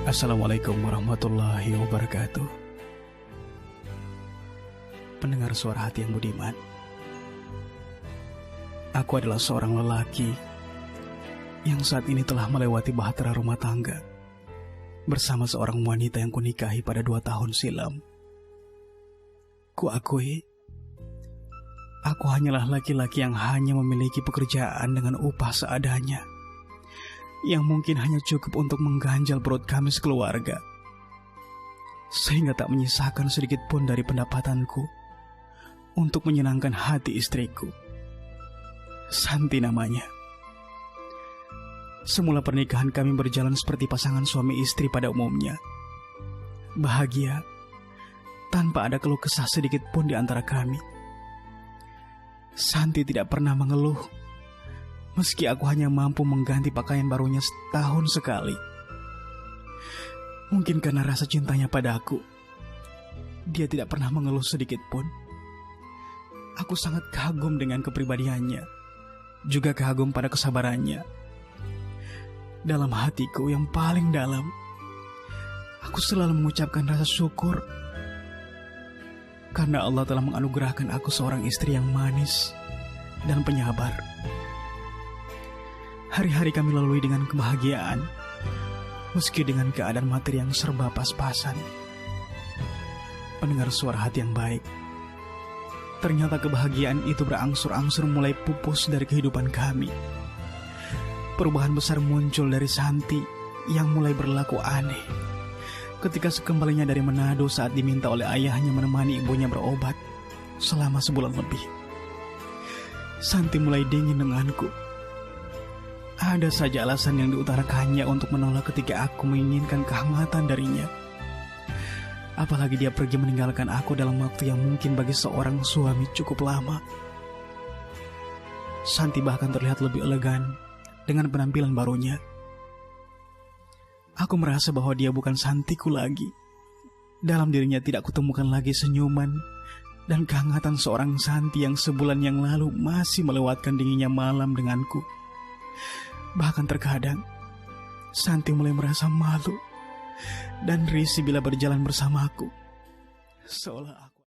Assalamualaikum warahmatullahi wabarakatuh. Pendengar suara hati yang budiman, aku adalah seorang lelaki yang saat ini telah melewati bahtera rumah tangga bersama seorang wanita yang kunikahi pada 2 tahun silam. Kuakui, aku hanyalah laki-laki yang hanya memiliki pekerjaan dengan upah seadanya, yang mungkin hanya cukup untuk mengganjal perut kami sekeluarga, sehingga tak menyisakan sedikit pun dari pendapatanku untuk menyenangkan hati istriku. Santi namanya. Semula pernikahan kami berjalan seperti pasangan suami istri pada umumnya. Bahagia, tanpa ada keluh kesah sedikit pun di antara kami. Santi tidak pernah mengeluh, meski aku hanya mampu mengganti pakaian barunya setahun sekali. Mungkin karena rasa cintanya padaku, dia tidak pernah mengeluh sedikit pun. Aku sangat kagum dengan kepribadiannya, juga kagum pada kesabarannya. Dalam hatiku yang paling dalam, aku selalu mengucapkan rasa syukur karena Allah telah menganugerahkan aku seorang istri yang manis dan penyabar. Hari-hari kami lalui dengan kebahagiaan, meski dengan keadaan materi yang serba pas-pasan. Pendengar suara hati yang baik, ternyata kebahagiaan itu berangsur-angsur mulai pupus dari kehidupan kami. Perubahan besar muncul dari Santi yang mulai berlaku aneh ketika sekembalinya dari Manado saat diminta oleh ayahnya menemani ibunya berobat selama sebulan lebih. Santi mulai dingin denganku. Ada saja alasan yang diutarakannya untuk menolak ketika aku menginginkan kehangatan darinya. Apalagi dia pergi meninggalkan aku dalam waktu yang mungkin bagi seorang suami cukup lama. Santi bahkan terlihat lebih elegan dengan penampilan barunya. Aku merasa bahwa dia bukan Santiku lagi. Dalam dirinya tidak kutemukan lagi senyuman dan kehangatan seorang Santi yang sebulan yang lalu masih melewatkan dinginnya malam denganku. Bahkan terkadang Santi mulai merasa malu dan risih bila berjalan bersamaku, seolah aku